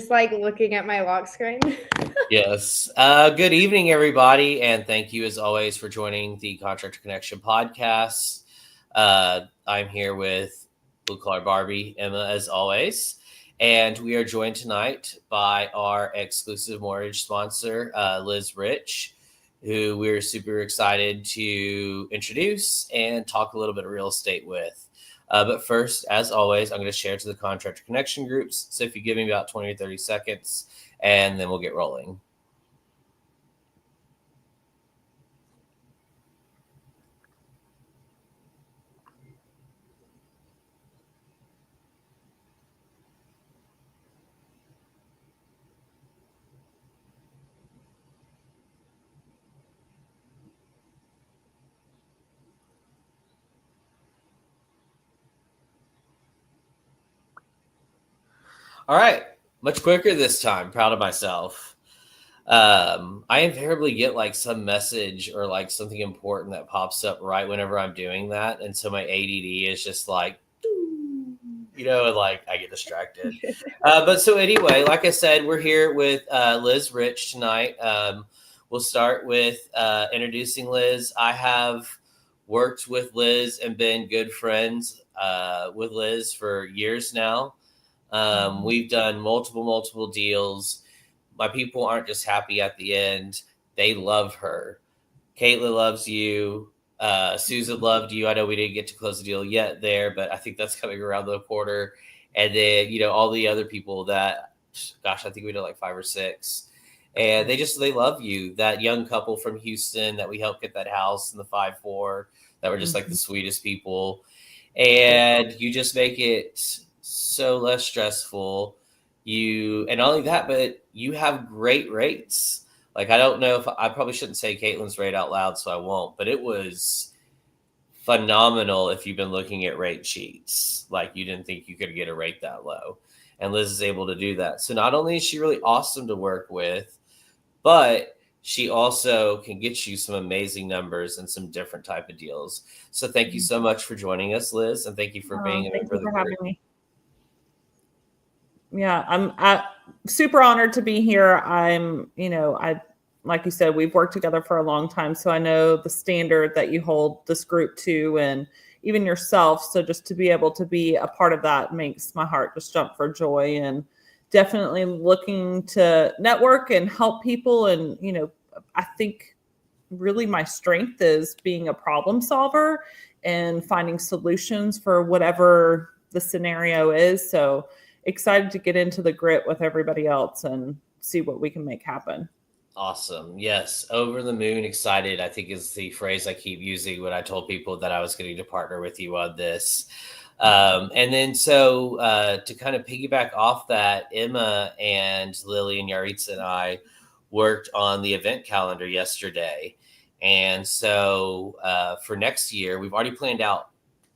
just like looking at my lock screen. Yes. Good evening, everybody, and thank you as always for joining the Contractor Connection podcast. I'm here with Blue Collar Barbie, Emma, as always, and we are joined tonight by our exclusive mortgage sponsor, Liz Rich, who we're super excited to introduce and talk a little bit of real estate with. But first, as always, I'm going to share to the Contractor Connection groups. So if you give me about 20 or 30 seconds, and then we'll get rolling. All right. Much quicker this time. Proud of myself. I invariably get like some message or like something important that pops up right whenever I'm doing that. And so my ADD is just like, like I get distracted. But so anyway, like I said, we're here with Liz Rich tonight. We'll start with introducing Liz. I have worked with Liz and been good friends with Liz for years now. We've done multiple deals. My people aren't just happy at the end. They love her. Caitlin loves you. Susan loved you. I know we didn't get to close the deal yet there, but I think that's coming around the corner. And then, all the other people that, gosh, I think we did like 5 or 6. And they love you. That young couple from Houston that we helped get that house in the 5-4 that were just like the sweetest people. And you just make it so less stressful. And not only that, but you have great rates. Like, I don't know if I probably shouldn't say Caitlin's rate out loud, so I won't, but it was phenomenal. If you've been looking at rate sheets, like you didn't think you could get a rate that low, and Liz is able to do that. So not only is she really awesome to work with, but she also can get you some amazing numbers and some different type of deals. So thank you so much for joining us, Liz, and thank you for being a member of the group. Me. Yeah, I'm super honored to be here. Like you said, we've worked together for a long time, so I know the standard that you hold this group to, and even yourself. So just to be able to be a part of that makes my heart just jump for joy, and definitely looking to network and help people. And, I think really my strength is being a problem solver and finding solutions for whatever the scenario is. So excited to get into the grit with everybody else and see what we can make happen. Awesome. Yes. Over the moon excited, I think, is the phrase I keep using when I told people that I was going to partner with you on this. And then so to kind of piggyback off that, Emma and Lily and Yaritza and I worked on the event calendar yesterday. And so for next year, we've already planned out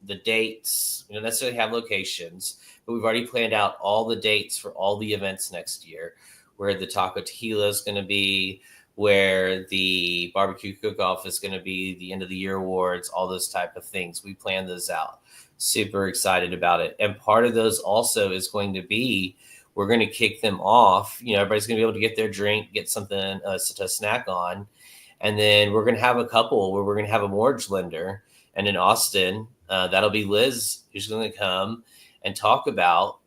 the dates. We don't necessarily have locations, but we've already planned out all the dates for all the events next year, where the Taco Tequila is going to be, where the barbecue cook-off is going to be, the end of the year awards, all those type of things. We planned those out. Super excited about it. And part of those also is going to be, we're going to kick them off. Everybody's going to be able to get their drink, get something to snack on. And then we're going to have a couple where we're going to have a mortgage lender. And in Austin, that'll be Liz, who's going to come and talk about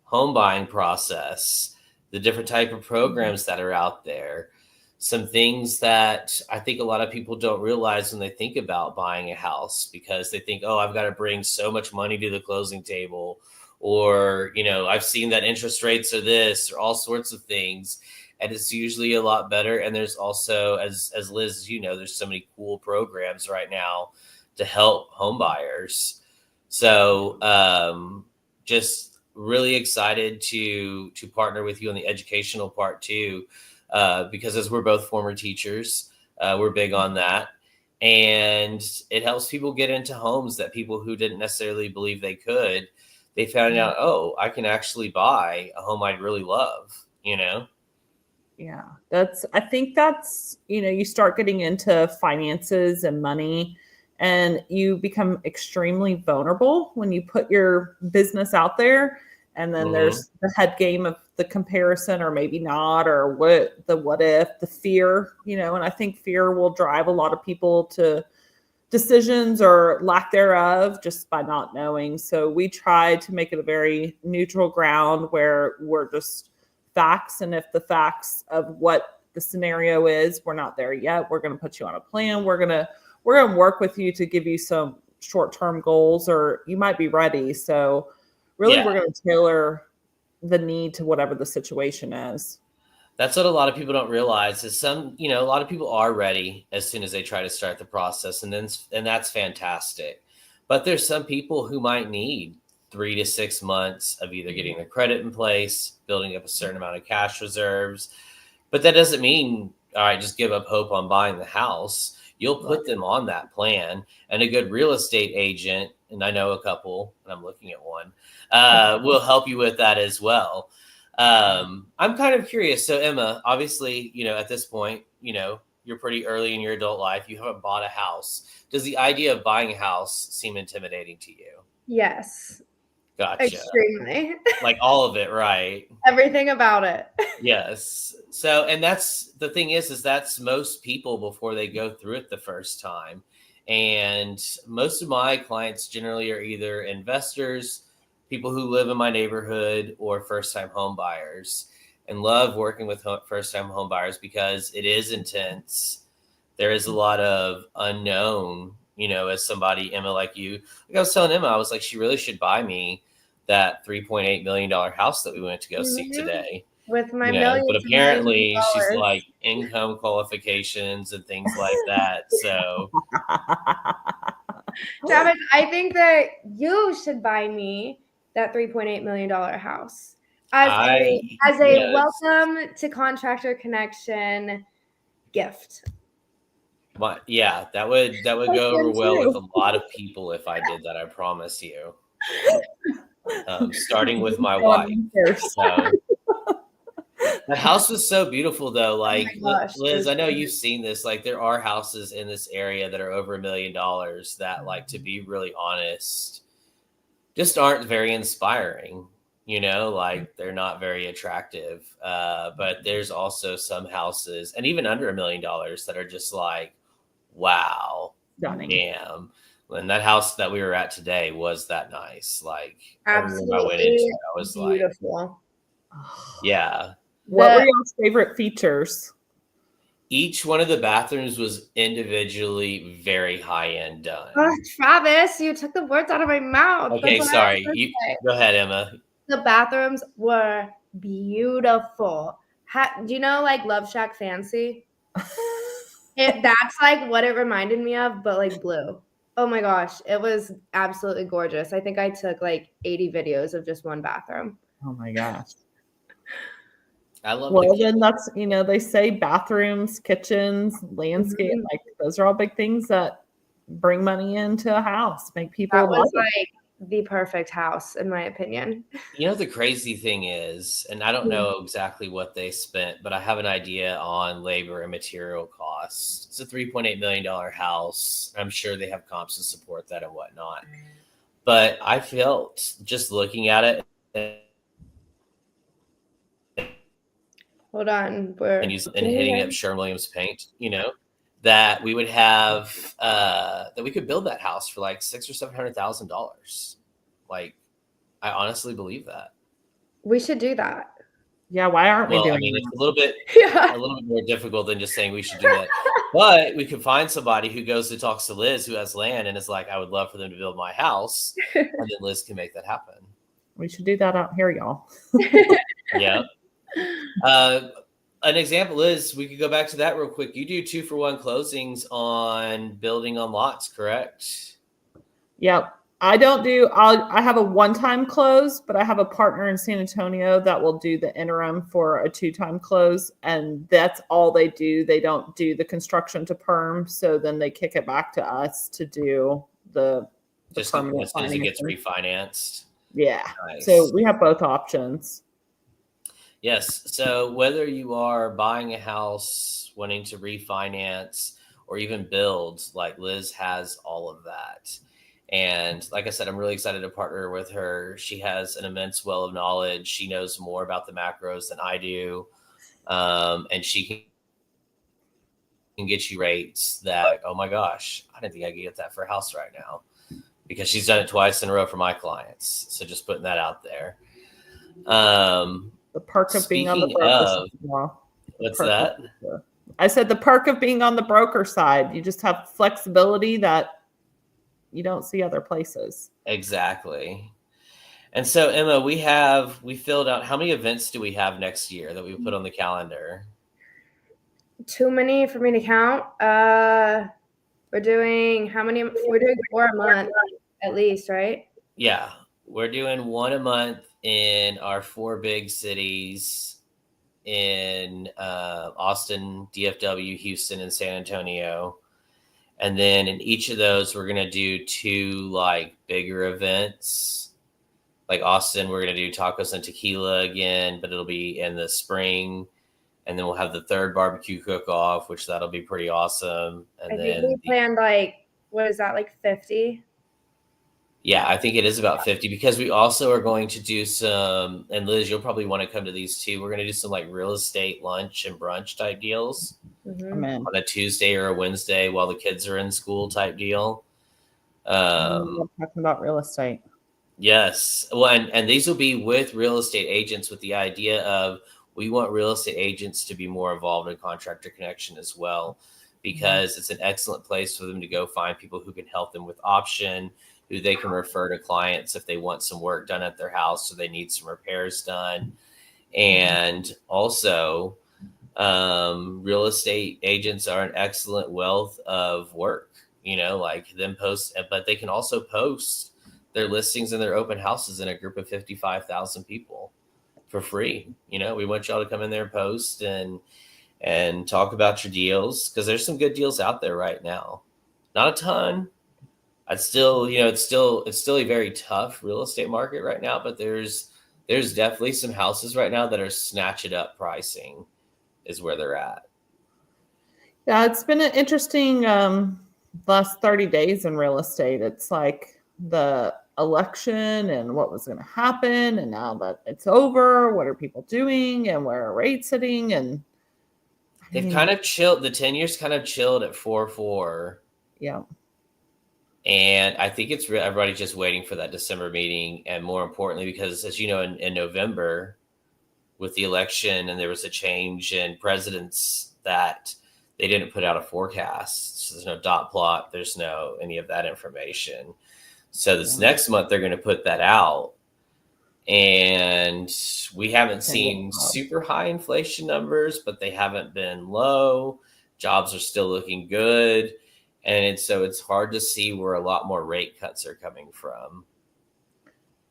home buying process, the different type of programs that are out there, some things that I think a lot of people don't realize when they think about buying a house, because they think, oh, I've got to bring so much money to the closing table, or, I've seen that interest rates are this, or all sorts of things. And it's usually a lot better. And there's also, as Liz, there's so many cool programs right now to help home buyers. So just really excited to partner with you on the educational part too, because as we're both former teachers, we're big on that. And it helps people get into homes that people who didn't necessarily believe they could, they found out, oh, I can actually buy a home I'd really love, Yeah, I think that's, you start getting into finances and money, and you become extremely vulnerable when you put your business out there. And then Mhm. there's the head game of the comparison, or maybe not, or what if, the fear, and I think fear will drive a lot of people to decisions or lack thereof just by not knowing. So we try to make it a very neutral ground where we're just facts. And if the facts of what the scenario is, we're not there yet, we're going to put you on a plan. We're going to work with you to give you some short-term goals, or you might be ready. So really, Yeah. we're going to tailor the need to whatever the situation is. That's what a lot of people don't realize is a lot of people are ready as soon as they try to start the process, and that's fantastic. But there's some people who might need 3 to 6 months of either getting their credit in place, building up a certain amount of cash reserves. But that doesn't mean, all right, just give up hope on buying the house. You'll put them on that plan, and a good real estate agent, and I know a couple, and I'm looking at one, will help you with that as well. I'm kind of curious. So Emma, obviously, at this point, you're pretty early in your adult life. You haven't bought a house. Does the idea of buying a house seem intimidating to you? Yes. Gotcha. Extremely. Like all of it, right? Everything about it. Yes. So, and that's the thing is that's most people before they go through it the first time. And most of my clients generally are either investors, people who live in my neighborhood, or first-time home buyers, and love working with first-time home buyers because it is intense. There is a lot of unknown, as somebody, Emma, like you. Like I was telling Emma, I was like, she really should buy me that $3.8 million house that we went to go see today. With my But apparently she's like income qualifications and things like that. So Travis, I think that you should buy me that $3.8 million house as a yes. welcome to Contractor Connection gift. That would go over well with a lot of people if I did that. I promise you. Starting with my wife. So. The house was so beautiful, though. Like, Liz, I know you've seen this. Like, there are houses in this area that are over $1 million that, like, to be really honest, just aren't very inspiring. Like they're not very attractive. But there's also some houses, and even under $1 million, that are just like, wow, damn. And that house that we were at today was that nice. Like, every room I went into, I was beautiful. Like, yeah. What were your favorite features? Each one of the bathrooms was individually very high-end done. Oh, Travis, you took the words out of my mouth. Okay, sorry. Go ahead, Emma. The bathrooms were beautiful. Do you know, like, Love Shack Fancy? That's, like, what it reminded me of, but, like, blue. Oh, my gosh. It was absolutely gorgeous. I think I took, like, 80 videos of just one bathroom. Oh, my gosh. I love then that's, they say bathrooms, kitchens, landscape, like those are all big things that bring money into a house, make people that was like the perfect house, in my opinion. The crazy thing is, and I don't know exactly what they spent, but I have an idea on labor and material costs. It's a $3.8 million house. I'm sure they have comps to support that and whatnot. But I felt just looking at it, hold on, and hitting up Sherwin-Williams paint, that we would have that we could build that house for like $600,000 or $700,000. Like, I honestly believe that we should do that. Yeah, why aren't we doing? I mean, it's a little bit more difficult than just saying we should do that. But we could find somebody who goes to talks to Liz, who has land, and is like, I would love for them to build my house, and then Liz can make that happen. We should do that out here, y'all. Yeah. An example is, we could go back to that real quick. You do 2-for-1 closings on building on lots, correct? Yep. I have a one-time close, but I have a partner in San Antonio that will do the interim for a 2-time close. And that's all they do. They don't do the construction to perm. So then they kick it back to us to do the just as soon as it gets refinanced. Yeah. Nice. So we have both options. Yes. So whether you are buying a house, wanting to refinance, or even build, like Liz has all of that. And like I said, I'm really excited to partner with her. She has an immense well of knowledge. She knows more about the macros than I do. And she can get you rates that, oh my gosh, I didn't think I could get that for a house right now, because she's done it twice in a row for my clients. So just putting that out there. The perk of being on the Speaking broker of, side. what's that? I said the perk of being on the broker side. You just have flexibility that you don't see other places. Exactly. And so, Emma, we filled out, how many events do we have next year that we put on the calendar? Too many for me to count. We're doing how many? We're doing 4 a month at least, right? Yeah, we're doing 1 a month in our 4 big cities in Austin, DFW, Houston, and San Antonio. And then in each of those, we're going to do 2 like bigger events. Like Austin, we're going to do tacos and tequila again, but it'll be in the spring. And then we'll have the 3rd barbecue cook-off, which that'll be pretty awesome. And I then think we planned like, what is that, like 50? Yeah, I think it is about 50, because we also are going to do some, and Liz, you'll probably want to come to these too. We're going to do some like real estate lunch and brunch type deals on a Tuesday or a Wednesday while the kids are in school type deal. Talking about real estate. Yes. Well, and these will be with real estate agents, with the idea of, we want real estate agents to be more involved in Contractor Connection as well, because it's an excellent place for them to go find people who can help them with option, who they can refer to clients if they want some work done at their house or they need some repairs done. And also, real estate agents are an excellent wealth of work, like them post, but they can also post their listings and their open houses in a group of 55,000 people for free. We want y'all to come in there and post and talk about your deals, because there's some good deals out there right now. Not a ton. I'd still, it's still a very tough real estate market right now, but there's definitely some houses right now that are snatch it up pricing is where they're at. Yeah, it's been an interesting last 30 days in real estate. It's like the election and what was going to happen, and now that it's over, what are people doing and where are rates sitting? And they've kind of chilled. The 10-year's kind of chilled at 4.4. Yeah. And I think it's everybody's just waiting for that December meeting. And more importantly, because as you know, in November with the election, and there was a change in presidents, that they didn't put out a forecast. So there's no dot plot. There's no any of that information. So this next month, they're going to put that out. And we haven't seen super high inflation numbers, but they haven't been low. Jobs are still looking good. And so it's hard to see where a lot more rate cuts are coming from.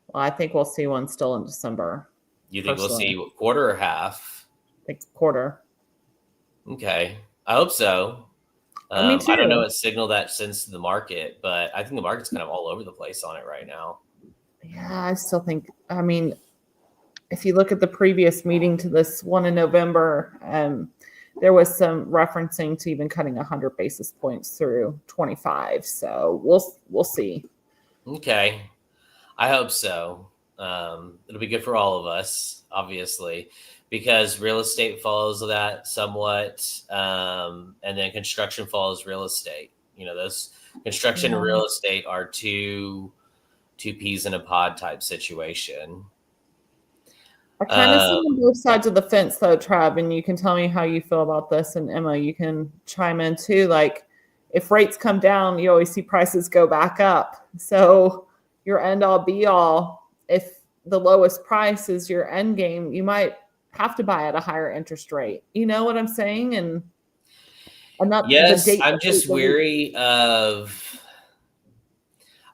Well, I think we'll see one still in December. You think we'll see quarter or half? I think quarter. Okay. I hope so. Me too. I don't know what signal that sends to the market, but I think the market's kind of all over the place on it right now. Yeah, I still think, if you look at the previous meeting to this one in November, there was some referencing to even cutting 100 basis points through 25. So we'll see. Okay. I hope so. It'll be good for all of us, obviously, because real estate follows that somewhat. And then construction follows real estate. Those construction and real estate are two peas in a pod type situation. I kind of see on both sides of the fence, though, Trav, and you can tell me how you feel about this. And Emma, you can chime in too. Like, if rates come down, you always see prices go back up. So your end all be all, if the lowest price is your end game, you might have to buy at a higher interest rate. You know what I'm saying? And not I'm just weary of.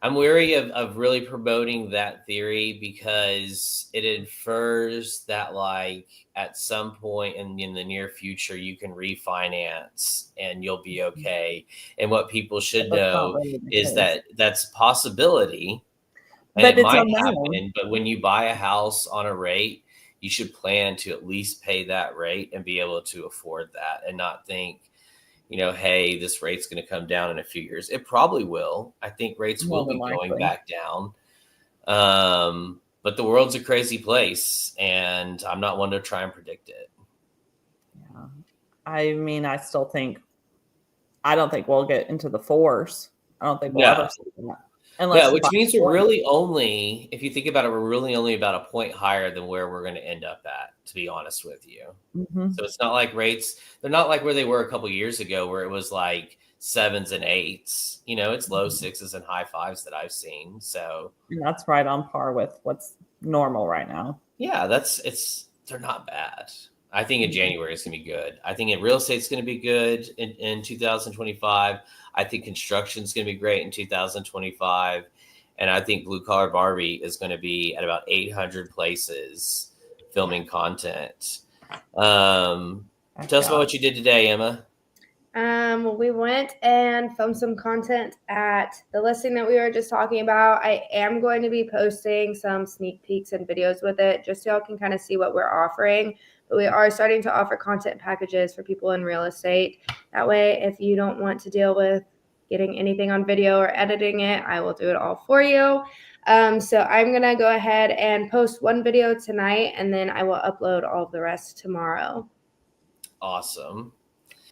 I'm wary of really promoting that theory, because it infers that like at some point in the near future, you can refinance and you'll be okay. And what people should know is that that's a possibility, and it might happen. But when you buy a house on a rate, you should plan to at least pay that rate and be able to afford that, and not think, hey, this rate's going to come down in a few years. It probably will. I think rates More will be than going likely. back down. But the world's a crazy place, and I'm not one to try and predict it. Yeah. I mean, I don't think we'll get into the fours. I don't think we'll ever see that. Unless Which means we're really only, if you think about it, we're really only about a point higher than where we're going to end up at, to be honest with you. Mm-hmm. So it's not like rates, they're not like where they were a couple of years ago, where it was like 7s and 8s. It's low 6s and high 5s that I've seen. So and that's right on par with what's normal right now. Yeah, they're not bad. I think in January it's going to be good. I think in real estate it's going to be good in 2025. I think construction is going to be great in 2025. And I think Blue Collar Barbie is going to be at about 800 places filming content. Tell us about what you did today, Emma. We went and filmed some content at the listing that we were just talking about. I am going to be posting some sneak peeks and videos with it, just so y'all can kind of see what we're offering. But we are starting to offer content packages for people in real estate. That way, if you don't want to deal with getting anything on video or editing it, I will do it all for you. So I'm going to go ahead and post one video tonight, and then I will upload all of the rest tomorrow. Awesome.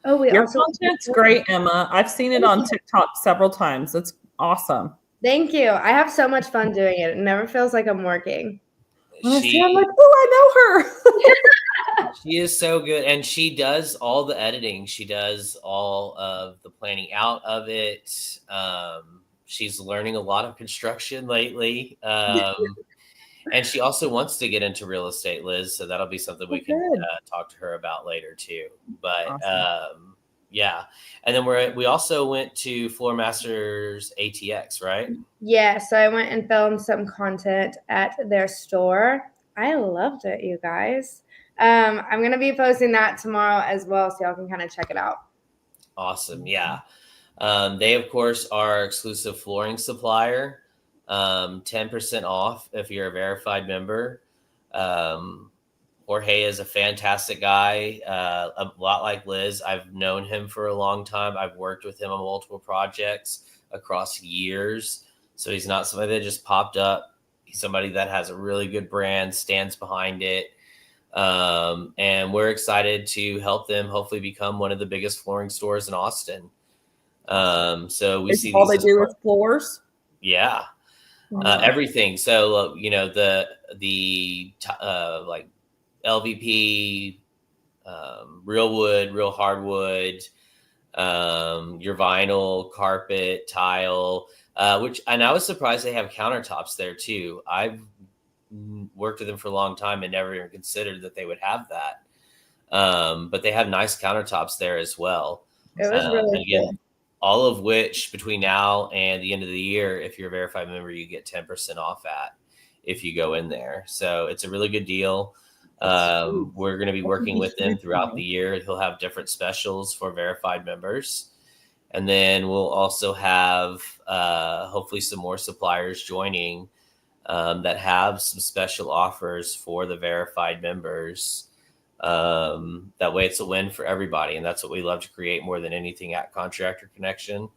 Oh, Your content's great, Emma. I've seen it on TikTok several times. It's awesome. Thank you. I have so much fun doing it. It never feels like I'm working. When I see her, I'm like, oh, I know her. She is so good. And she does all the editing. She does all of the planning out of it. She's learning a lot of construction lately. And she also wants to get into real estate, Liz. So that'll be something we can talk to her about later too. But awesome. Yeah. And then we also went to Floor Masters ATX, right? Yeah. So I went and filmed some content at their store. I loved it, you guys. I'm going to be posting that tomorrow as well, so y'all can kind of check it out. Awesome. Yeah. They, of course, are our exclusive flooring supplier. 10% off if you're a verified member. Jorge is a fantastic guy, a lot like Liz. I've known him for a long time. I've worked with him on multiple projects across years. So he's not somebody that just popped up. He's somebody that has a really good brand, stands behind it. And we're excited to help them hopefully become one of the biggest flooring stores in Austin. So we see all they do is floors. Yeah. Everything. So, the like LVP, real wood, real hardwood, your vinyl, carpet, tile, and I was surprised they have countertops there too. I've worked with them for a long time and never even considered that they would have that. But they have nice countertops there as well. It was really cool. All of which between now and the end of the year, if you're a verified member, you get 10% off at if you go in there. So it's a really good deal. We're going to be working with them throughout the year. He'll have different specials for verified members. And then we'll also have hopefully some more suppliers joining that have some special offers for the verified members. That way it's a win for everybody. And that's what we love to create more than anything at Contractor Connection,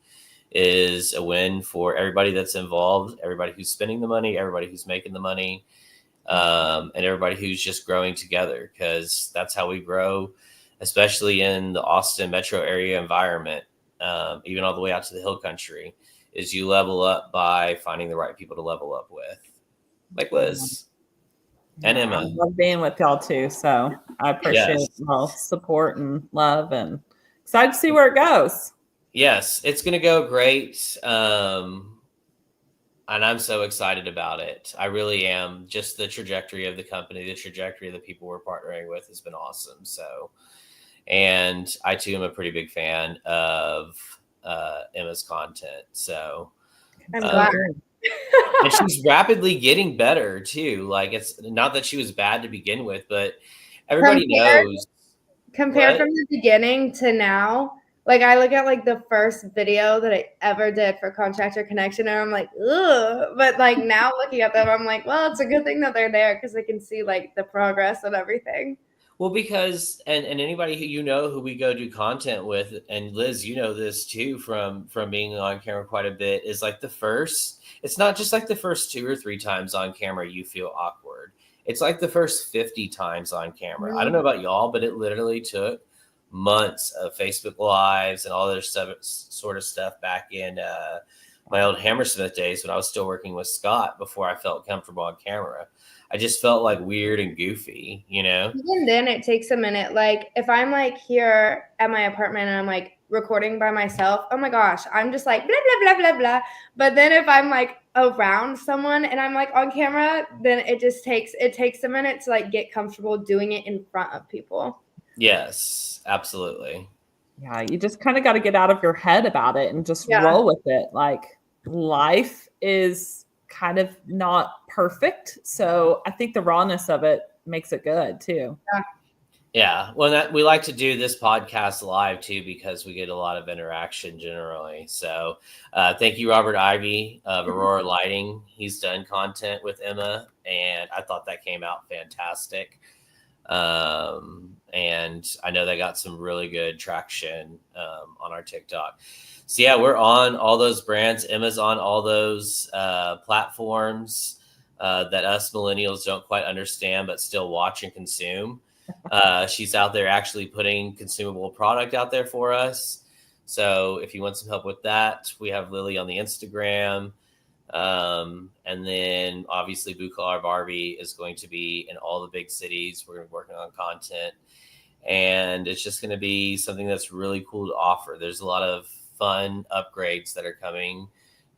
is a win for everybody that's involved, everybody who's spending the money, everybody who's making the money, and everybody who's just growing together, because that's how we grow, especially in the Austin metro area environment, even all the way out to the hill country, is you level up by finding the right people to level up with, like Liz. And Emma. I love being with y'all too. So I appreciate all support and love, and excited to see where it goes. Yes, it's going to go great. And I'm so excited about it. I really am. Just the trajectory of the company, the trajectory of the people we're partnering with has been awesome. So, and I too am a pretty big fan of Emma's content. So I'm glad. And she's rapidly getting better too. Like, it's not that she was bad to begin with, but everybody knows. Compared from the beginning to now, like I look at like the first video that I ever did for Contractor Connection, and I'm like, ugh. But like now looking at them, I'm like, well, it's a good thing that they're there because I can see like the progress and everything. Well, because and anybody who who we go do content with, and Liz, you know this too from being on camera quite a bit, is like it's not just like the first 2 or 3 times on camera you feel awkward. It's like the first 50 times on camera. I don't know about y'all, but it literally took months of Facebook Lives and all other sort of stuff back in my old Hammersmith days when I was still working with Scott before I felt comfortable on camera. I just felt like weird and goofy, you know? Even then it takes a minute. Like if I'm like here at my apartment and I'm like recording by myself, oh my gosh, I'm just like blah, blah, blah, blah, blah. But then if I'm like around someone and I'm like on camera, then it takes a minute to like get comfortable doing it in front of people. Yes, absolutely. Yeah, you just kind of got to get out of your head about it and just roll with it. Like life is kind of not perfect. So I think the rawness of it makes it good too. Yeah. Well, we like to do this podcast live too, because we get a lot of interaction generally. So thank you, Robert Ivy of Aurora Lighting. He's done content with Emma and I thought that came out fantastic. And I know they got some really good traction on our TikTok. So yeah, we're on all those brands. Emma's on all those platforms that us millennials don't quite understand, but still watch and consume. She's out there actually putting consumable product out there for us. So if you want some help with that, we have Lily on the Instagram. And then obviously Blue Collar Barbie is going to be in all the big cities. We're working on content and it's just going to be something that's really cool to offer. There's a lot of fun upgrades that are coming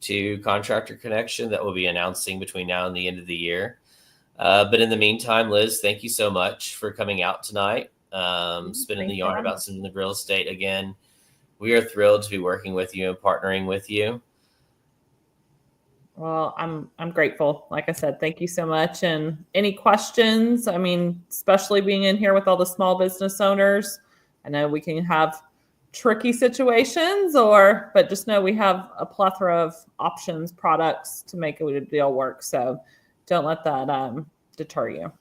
to Contractor Connection that we'll be announcing between now and the end of the year. But in the meantime, Liz, thank you so much for coming out tonight, spinning the yarn about some of the real estate again. We are thrilled to be working with you and partnering with you. Well, I'm grateful. Like I said, thank you so much. And any questions? I mean, especially being in here with all the small business owners, I know we can have tricky situations but just know we have a plethora of options, products to make a deal work. So don't let that deter you.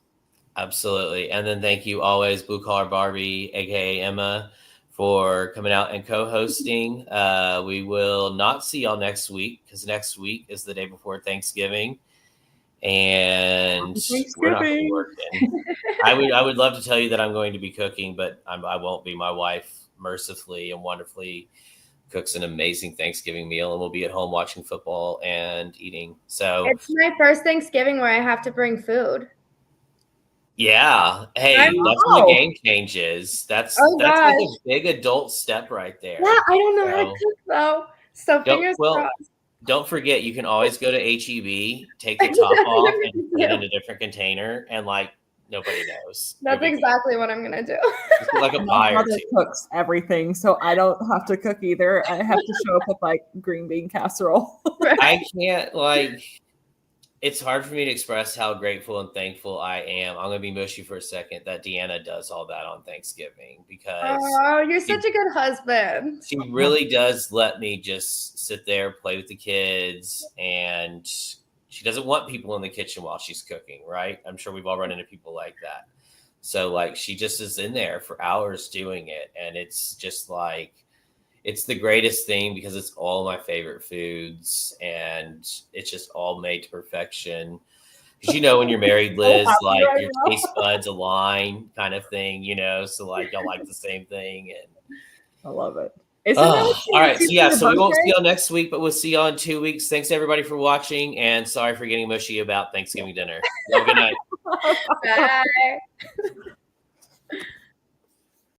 Absolutely. And then thank you always, Blue Collar Barbie, aka Emma, for coming out and co-hosting. We will not see y'all next week because next week is the day before Thanksgiving. And we're not going to be working. I would love to tell you that I'm going to be cooking, but I won't be. My wife mercifully and wonderfully cooks an amazing Thanksgiving meal, and we'll be at home watching football and eating. So it's my first Thanksgiving where I have to bring food. Yeah. Hey, that's when the game changes. That's like a big adult step right there. Yeah, I don't know how to cook though. So fingers crossed. Don't forget, you can always go to HEB, take the top off, and put it in a different container, and like nobody knows. That's exactly what I'm gonna do. Like a pie or two. Cooks everything, so I don't have to cook either. I have to show up with like green bean casserole. I can't it's hard for me to express how grateful and thankful I am. I'm going to be mushy for a second that Deanna does all that on Thanksgiving because you're such a good husband. She really does let me just sit there, play with the kids, and she doesn't want people in the kitchen while she's cooking, right? I'm sure we've all run into people like that. So like she just is in there for hours doing it. And it's just like, it's the greatest thing because it's all my favorite foods and it's just all made to perfection. Because when you're married, Liz, like your taste buds align kind of thing, so like y'all like the same thing. And I love it. All right. So we won't see y'all next week, but we'll see y'all in 2 weeks. Thanks everybody for watching and sorry for getting mushy about Thanksgiving dinner. Have a good night. Bye.